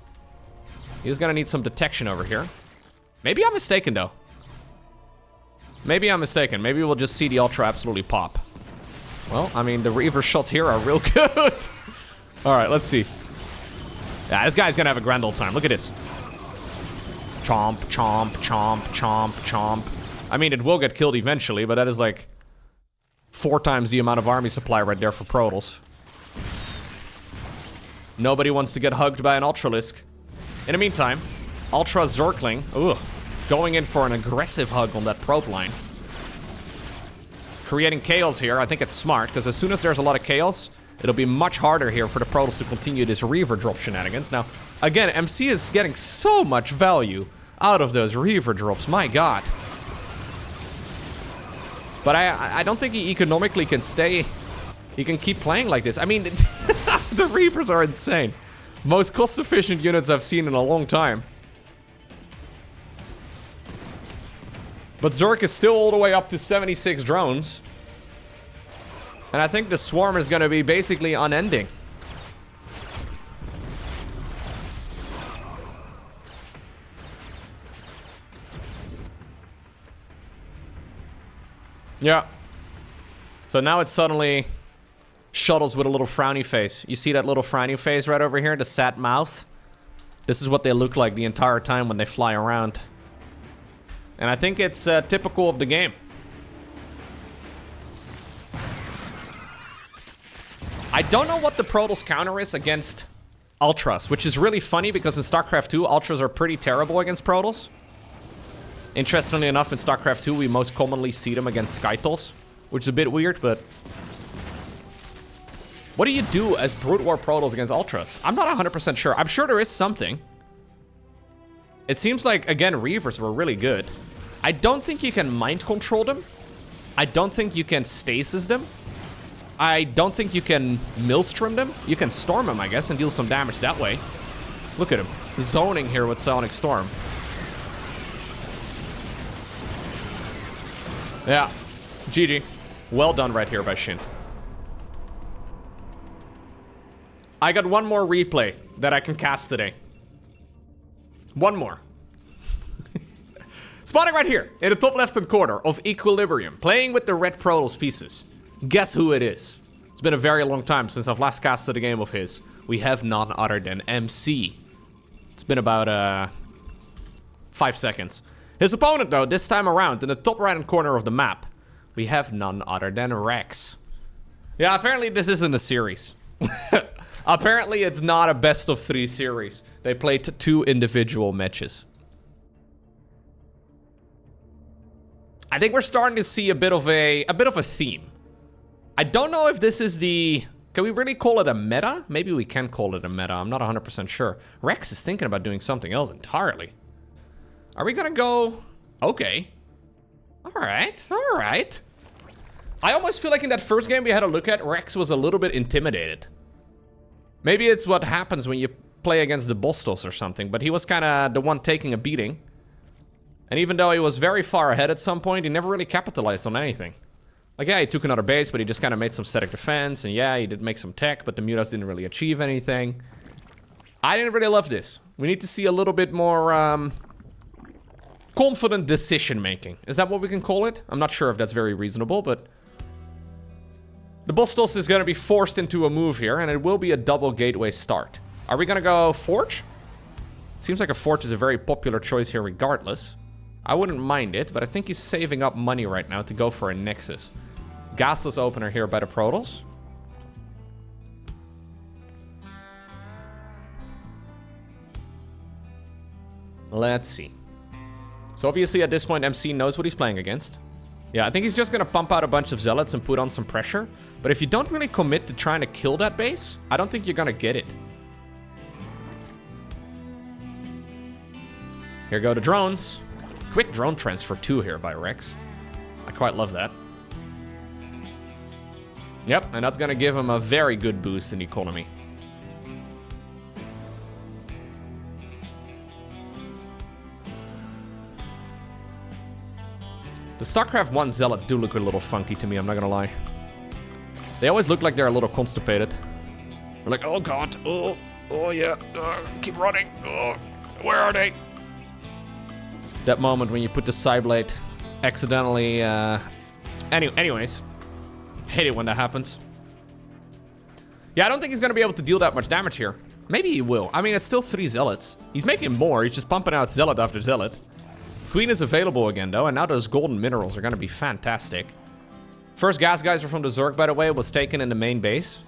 He's going to need some detection over here. Maybe I'm mistaken, though. Maybe I'm mistaken. Maybe we'll just see the Ultra absolutely pop. Well, I mean, the Reaver shots here are real good. Alright, let's see. Yeah, this guy's going to have a grand old time. Look at this. Chomp, chomp, chomp, chomp, chomp. I mean, it will get killed eventually, but that is like 4 times the amount of army supply right there for Protoss. Nobody wants to get hugged by an Ultralisk. In the meantime, Ultra Zergling, going in for an aggressive hug on that probe line. Creating chaos here. I think it's smart, because as soon as there's a lot of chaos, it'll be much harder here for the Protoss to continue this Reaver drop shenanigans. Now, again, MC is getting so much value out of those Reaver drops, my god. But I don't think he economically can stay... He can keep playing like this. I mean, the Reavers are insane. Most cost-efficient units I've seen in a long time. But Zerg is still all the way up to 76 drones. And I think the Swarm is going to be basically unending. Yeah. So now it's suddenly shuttles with a little frowny face. You see that little frowny face right over here? The sad mouth? This is what they look like the entire time when they fly around. And I think it's typical of the game. I don't know what the Protoss counter is against Ultras, which is really funny because in StarCraft 2, Ultras are pretty terrible against Protoss. Interestingly enough, in StarCraft 2, we most commonly see them against Skytals, which is a bit weird, but... What do you do as Brood War Protoss against Ultras? I'm not 100% sure. I'm sure there is something. It seems like, again, Reavers were really good. I don't think you can mind control them. I don't think you can stasis them. I don't think you can Maelstrom them. You can storm them, I guess, and deal some damage that way. Look at him. Zoning here with Sonic Storm. Yeah. GG. Well done right here by Shin. I got one more replay that I can cast today. One more. Spotting right here in the top left-hand corner of Equilibrium, playing with the red Protoss pieces. Guess who it is? It's been a very long time since I've last casted a game of his. We have none other than MC. It's been about 5 seconds. His opponent, though, this time around, in the top right-hand corner of the map, we have none other than Rex. Yeah, apparently this isn't a series. Apparently it's not a best of 3 series. They played 2 individual matches. I think we're starting to see a bit of a theme. I don't know if this is the... Can we really call it a meta? Maybe we can call it a meta. I'm not 100% sure. Rex is thinking about doing something else entirely. Are we gonna go... Okay. Alright, alright. I almost feel like in that first game we had a look at, Rex was a little bit intimidated. Maybe it's what happens when you play against the Bostos or something, but he was kind of the one taking a beating. And even though he was very far ahead at some point, he never really capitalized on anything. Like, yeah, he took another base, but he just kind of made some static defense, and yeah, he did make some tech, but the Mutas didn't really achieve anything. I didn't really love this. We need to see a little bit more, confident decision-making. Is that what we can call it? I'm not sure if that's very reasonable, but... The Bostos is going to be forced into a move here, and it will be a double gateway start. Are we going to go Forge? Seems like a Forge is a very popular choice here regardless. I wouldn't mind it, but I think he's saving up money right now to go for a Nexus. Gasless opener here by the Protoss. Let's see. So obviously at this point MC knows what he's playing against. Yeah, I think he's just gonna pump out a bunch of Zealots and put on some pressure. But if you don't really commit to trying to kill that base, I don't think you're gonna get it. Here go the drones. Quick drone transfer 2 here by Rex. I quite love that. Yep, and that's gonna give him a very good boost in economy. The StarCraft 1 Zealots do look a little funky to me, I'm not gonna lie. They always look like they're a little constipated. We're like, oh god, oh yeah, keep running, oh, where are they? That moment when you put the Psyblade accidentally, anyways. Hate it when that happens. Yeah, I don't think he's gonna be able to deal that much damage here. Maybe he will. I mean, it's still 3 Zealots. He's making more, he's just pumping out Zealot after Zealot. Queen is available again, though, and now those golden minerals are gonna be fantastic. First gas geyser from the Zerg, by the way, was taken in the main base.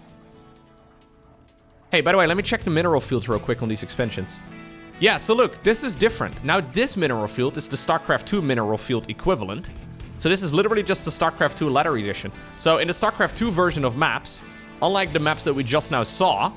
Hey, by the way, let me check the mineral fields real quick on these expansions. Yeah, so look, this is different. Now this mineral field is the StarCraft 2 mineral field equivalent. So this is literally just the StarCraft 2 ladder edition. So in the StarCraft 2 version of maps, unlike the maps that we just now saw,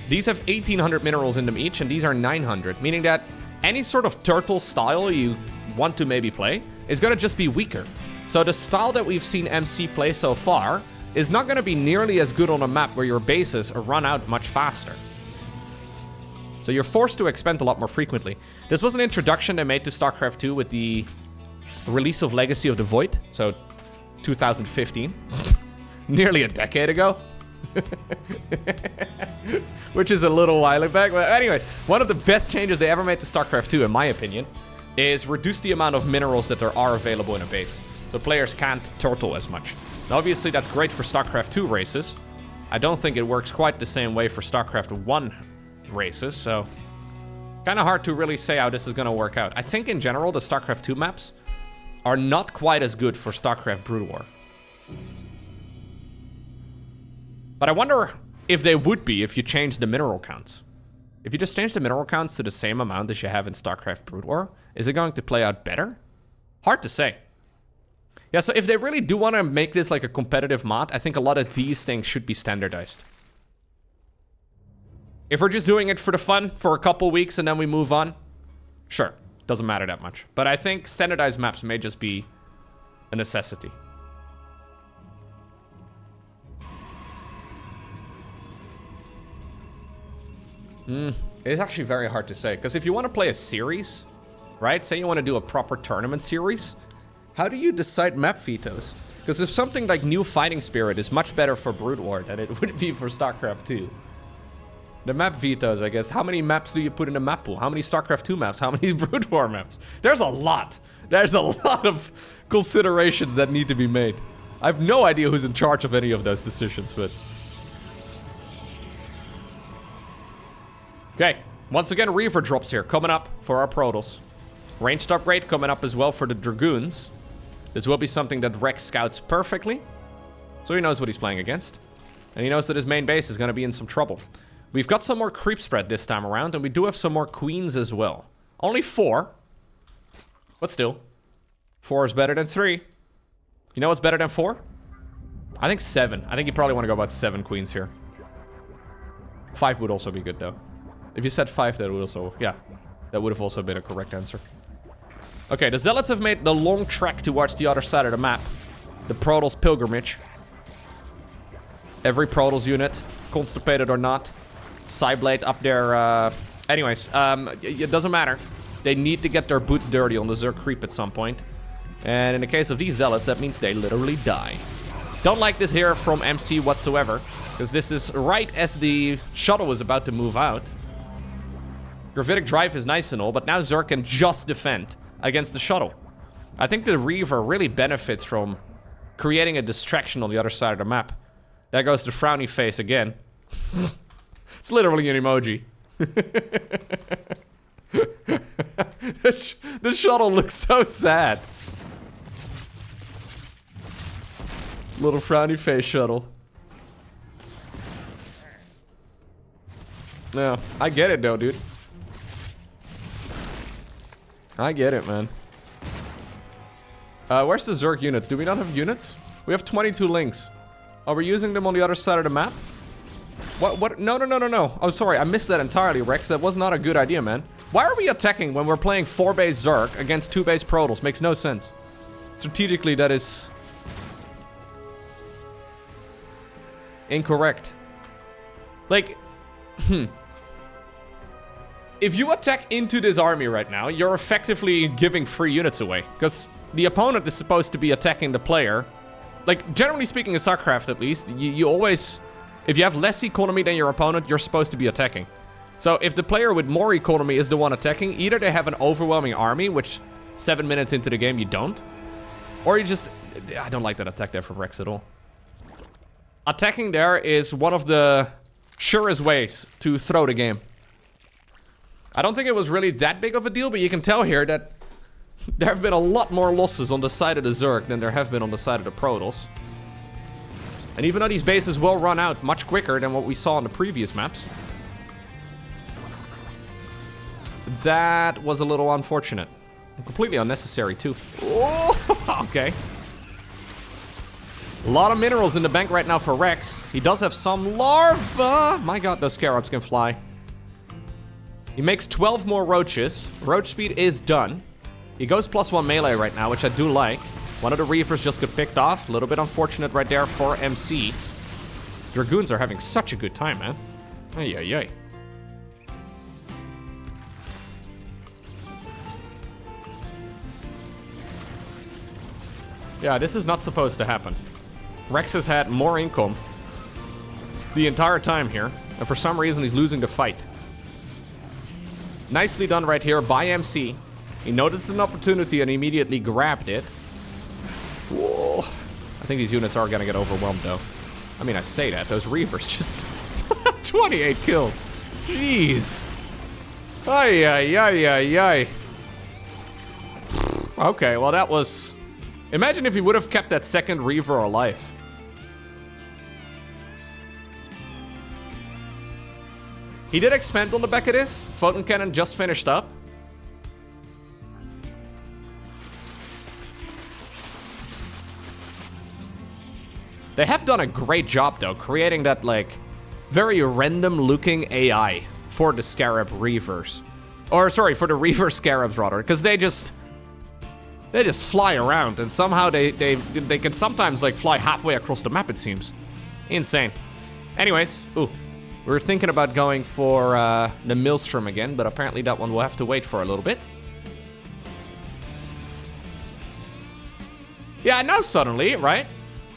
these have 1800 minerals in them each, and these are 900, meaning that any sort of turtle style you want to maybe play is gonna just be weaker. So the style that we've seen MC play so far is not gonna be nearly as good on a map where your bases are run out much faster. So you're forced to expand a lot more frequently. This was an introduction they made to StarCraft 2 with the release of Legacy of the Void, so 2015. Nearly a decade ago. Which is a little while back. But anyways, one of the best changes they ever made to StarCraft 2, in my opinion, is reduce the amount of minerals that there are available in a base. So players can't turtle as much. Now, obviously, that's great for StarCraft 2 races. I don't think it works quite the same way for StarCraft 1 races, so kind of hard to really say how this is going to work out. I think, in general, the StarCraft 2 maps are not quite as good for StarCraft Brood War. But I wonder if they would be if you change the mineral counts. If you just change the mineral counts to the same amount as you have in StarCraft Brood War, is it going to play out better? Hard to say. Yeah, so if they really do want to make this like a competitive mod, I think a lot of these things should be standardized. If we're just doing it for the fun for a couple weeks and then we move on, Sure, doesn't matter that much. But I think standardized maps may just be a necessity. It's actually very hard to say, because if you want to play a series, right? Say you want to do a proper tournament series, how do you decide map vetoes? Because if something like New Fighting Spirit is much better for Brood War than it would be for StarCraft 2. The map vetoes, I guess. How many maps do you put in a map pool? How many StarCraft 2 maps? How many Brood War maps? There's a lot. There's a lot of considerations that need to be made. I have no idea who's in charge of any of those decisions, but... Okay, once again, Reaver drops here, coming up for our Protoss. Ranged upgrade coming up as well for the Dragoons. This will be something that Rex scouts perfectly. So he knows what he's playing against. And he knows that his main base is going to be in some trouble. We've got some more creep spread this time around, and we do have some more queens as well. Only 4. But still, 4 is better than 3. You know what's better than 4? I think 7. I think you probably want to go about 7 queens here. 5 would also be good, though. If you said 5, that would also... Yeah, that would have also been a correct answer. Okay, the Zealots have made the long trek towards the other side of the map. The Protoss pilgrimage. Every Protoss unit, constipated or not. Psyblade up there. Anyways, it doesn't matter. They need to get their boots dirty on the Zerg creep at some point. And in the case of these Zealots, that means they literally die. Don't like this here from MC whatsoever. Because this is right as the shuttle is about to move out. Gravitic Drive is nice and all, but now Zerg can just defend against the shuttle. I think the Reaver really benefits from creating a distraction on the other side of the map. There goes the frowny face again. It's literally an emoji. The shuttle looks so sad. Little frowny face shuttle. Yeah, I get it though, dude. I get it, man. Where's the Zerg units? Do we not have units? We have 22 links. Are we using them on the other side of the map? What? No. Oh, sorry. I missed that entirely, Rex. That was not a good idea, man. Why are we attacking when we're playing 4-base Zerg against 2-base Protoss? Makes no sense. Strategically, that is... incorrect. Like... If you attack into this army right now, you're effectively giving free units away. Because the opponent is supposed to be attacking the player. Like, generally speaking in StarCraft at least, you always... If you have less economy than your opponent, you're supposed to be attacking. So if the player with more economy is the one attacking, either they have an overwhelming army, which 7 minutes into the game you don't. Or you just... I don't like that attack there from Rex at all. Attacking there is one of the surest ways to throw the game. I don't think it was really that big of a deal, but you can tell here that there have been a lot more losses on the side of the Zerg than there have been on the side of the Protoss. And even though these bases will run out much quicker than what we saw on the previous maps, that was a little unfortunate. And completely unnecessary, too. Oh, okay. A lot of minerals in the bank right now for Rex. He does have some larvae. My god, those scarabs can fly. He makes 12 more roaches. Roach speed is done. He goes +1 melee right now, which I do like. One of the Reavers just got picked off. A little bit unfortunate right there for MC. Dragoons are having such a good time, man. Ay, ay, ay. Yeah, this is not supposed to happen. Rex has had more income the entire time here, and for some reason he's losing the fight. Nicely done right here by MC. He noticed an opportunity and immediately grabbed it. Whoa. I think these units are gonna get overwhelmed though. I mean, I say that, those Reavers just 28 kills. Jeez. Ay, ay, ay, ay, ay. Okay, well that was... Imagine if he would have kept that second Reaver alive. He did expand on the back of this. Photon Cannon just finished up. They have done a great job, though, creating that, like, very random-looking AI for the Scarab Reavers. Or, sorry, for the Reaver Scarabs, rather. Because they just fly around. And somehow they can sometimes, like, fly halfway across the map, it seems. Insane. Anyways, ooh. We were thinking about going for the Maelstrom again. But apparently that one will have to wait for a little bit. Yeah, now suddenly, right?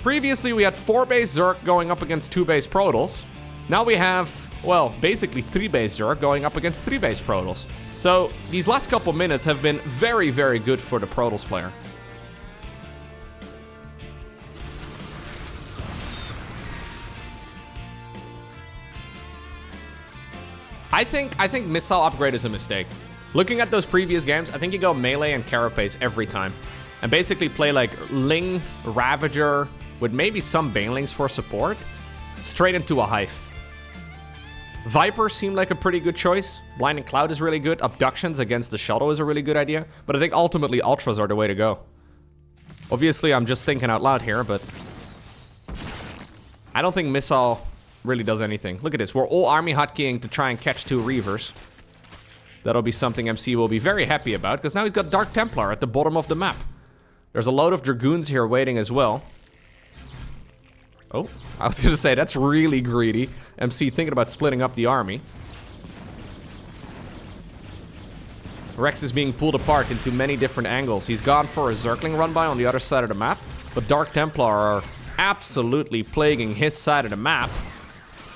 Previously, we had 4-base Zerg going up against 2-base Protoss. Now we have, well, basically 3-base Zerg going up against 3-base Protoss. So, these last couple minutes have been very, very good for the Protoss player. I think Missile Upgrade is a mistake. Looking at those previous games, I think you go Melee and Carapace every time. And basically play like Ling, Ravager, with maybe some Banelings for support, straight into a Hive. Viper seemed like a pretty good choice. Blinding Cloud is really good. Abductions against the Shuttle is a really good idea. But I think ultimately Ultras are the way to go. Obviously, I'm just thinking out loud here, but I don't think Missile really does anything. Look at this. We're all army hotkeying to try and catch 2 Reavers. That'll be something MC will be very happy about, because now he's got Dark Templar at the bottom of the map. There's a load of Dragoons here waiting as well. Oh, I was going to say, that's really greedy. MC thinking about splitting up the army. Rex is being pulled apart into many different angles. He's gone for a Zergling run-by on the other side of the map. But Dark Templar are absolutely plaguing his side of the map.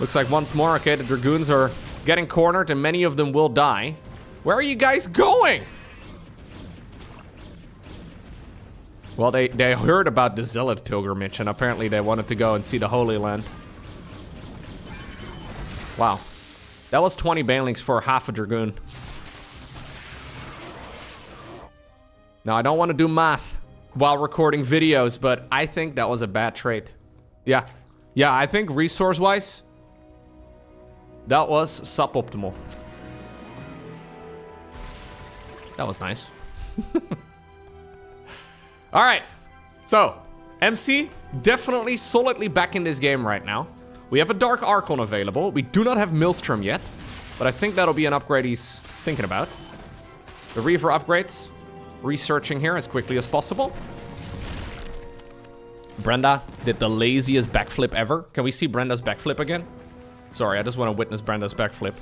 Looks like once more, okay, the Dragoons are getting cornered and many of them will die. Where are you guys going? Well, they heard about the Zealot pilgrimage, and apparently they wanted to go and see the Holy Land. Wow. That was 20 Banelings for half a Dragoon. Now, I don't want to do math while recording videos, but I think that was a bad trade. Yeah. Yeah, I think resource-wise, that was suboptimal. That was nice. All right, so MC definitely solidly back in this game right now. We have a Dark Archon available. We do not have Maelstrom yet, but I think that'll be an upgrade he's thinking about. The Reaver upgrades, researching here as quickly as possible. Brenda did the laziest backflip ever. Can we see Brenda's backflip again? Sorry, I just want to witness Brenda's backflip.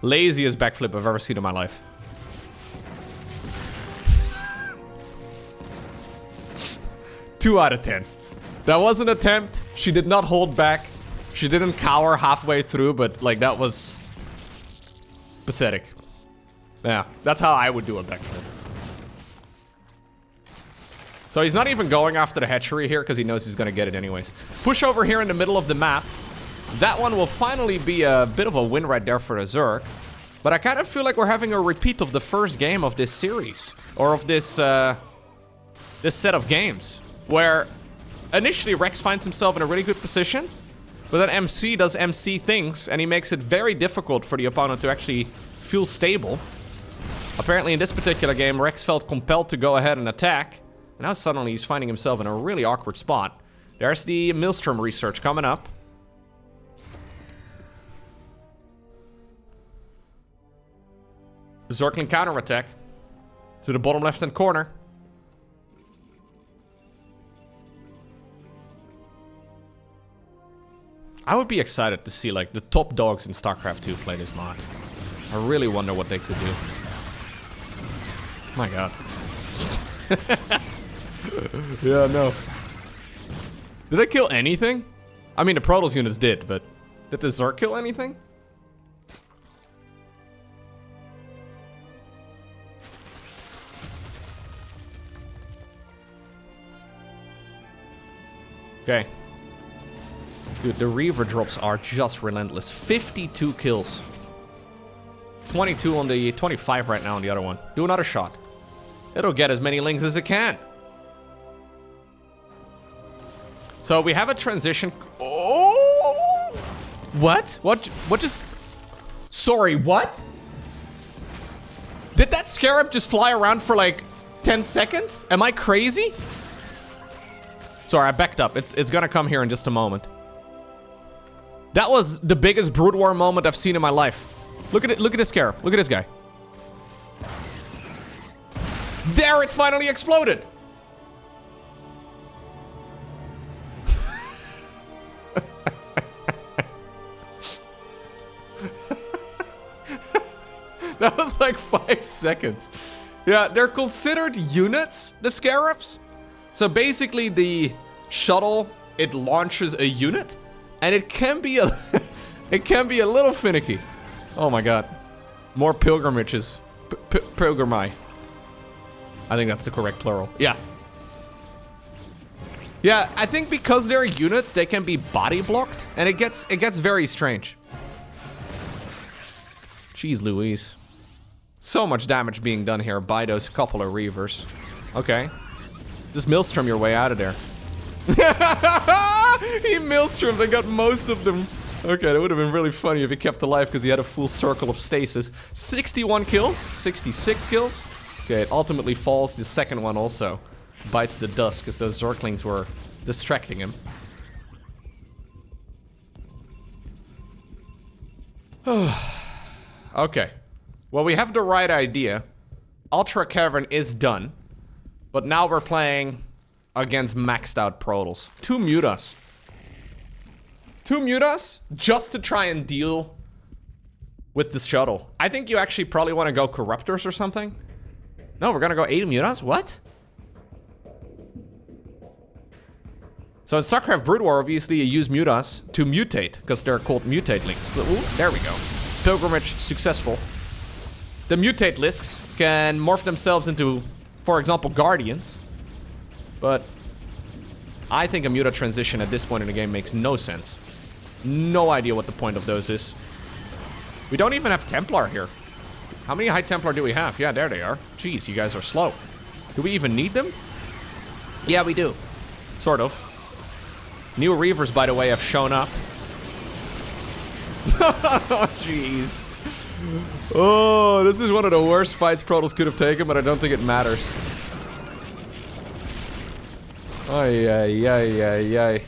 Laziest backflip I've ever seen in my life. 2 out of 10. That was an attempt. She did not hold back. She didn't cower halfway through, but like that was pathetic. Yeah, that's how I would do a backflip. So he's not even going after the hatchery here because he knows he's going to get it anyways. Push over here in the middle of the map. That one will finally be a bit of a win right there for the Zerg. But I kind of feel like we're having a repeat of the first game of this series. Or of this, this set of games. Where initially Rex finds himself in a really good position. But then MC does MC things. And he makes it very difficult for the opponent to actually feel stable. Apparently in this particular game, Rex felt compelled to go ahead and attack. And now suddenly he's finding himself in a really awkward spot. There's the Maelstrom research coming up. Zergling counterattack. To the bottom left-hand corner. I would be excited to see like the top dogs in StarCraft 2 play this mod. I really wonder what they could do. My god. Yeah, no. Did I kill anything? I mean, the Protoss units did, but did the Zerg kill anything? Okay. Dude, the Reaver drops are just relentless. 52 kills. 22 on the 25 right now on the other one. Do another shot. It'll get as many lings as it can. So we have a transition. Oh! What? What just... Sorry, what? Did that Scarab just fly around for like 10 seconds? Am I crazy? Sorry, I backed up. It's gonna come here in just a moment. That was the biggest Brood War moment I've seen in my life. Look at it. Look at this scarab. Look at this guy. There, it finally exploded. That was like 5 seconds. Yeah, they're considered units, the scarabs. So basically the shuttle, it launches a unit, and it can be a it can be a little finicky. Oh my god. More pilgrimages. Pilgrimi. I think that's the correct plural. Yeah. Yeah, I think because they're units, they can be body blocked, and it gets very strange. Jeez Louise. So much damage being done here by those couple of Reavers. Okay. Just Maelstrom your way out of there. He Maelstromed, they got most of them. Okay, that would have been really funny if he kept alive because he had a full circle of stasis. 61 kills, 66 kills. Okay, it ultimately falls. The second one also bites the dust because those Zerglings were distracting him. Okay. Well, we have the right idea. Ultra Cavern is done. But now we're playing against maxed out Protoss. 2 Mutas. 2 Mutas just to try and deal with this shuttle. I think you actually probably want to go Corruptors or something. No, we're gonna go 8 Mutas? What? So in StarCraft Brood War, obviously you use Mutas to mutate, because they're called mutate links. Ooh, there we go. Pilgrimage successful. The mutate lisks can morph themselves into, for example, Guardians. But I think a Muta transition at this point in the game makes no sense. No idea what the point of those is. We don't even have Templar here. How many High Templar do we have? Yeah, there they are. Jeez, you guys are slow. Do we even need them? Yeah, we do. Sort of. New Reavers, by the way, have shown up. Oh, jeez. Oh, this is one of the worst fights Protoss could have taken, but I don't think it matters. Ay, ay, ay, ay, ay.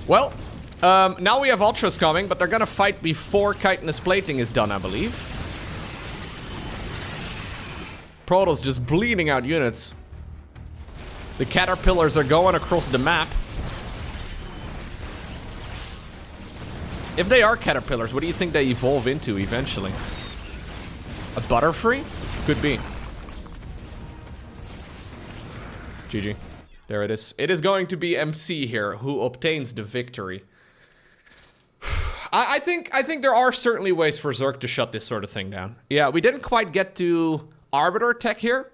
Well, now we have Ultras coming, but they're gonna fight before chitinous plating is done, I believe. Protoss just bleeding out units. The Caterpillars are going across the map. If they are Caterpillars, what do you think they evolve into eventually? A Butterfree? Could be. GG. There it is. It is going to be MC here who obtains the victory. I think there are certainly ways for Zerg to shut this sort of thing down. Yeah, we didn't quite get to Arbiter tech here.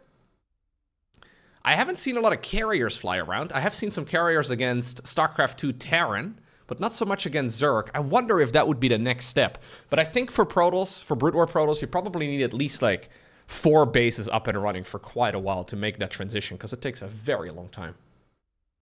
I haven't seen a lot of carriers fly around. I have seen some carriers against StarCraft 2 Terran, but not so much against Zerg. I wonder if that would be the next step. But I think for Protoss, for Brood War Protoss, you probably need at least like 4 bases up and running for quite a while to make that transition, because it takes a very long time.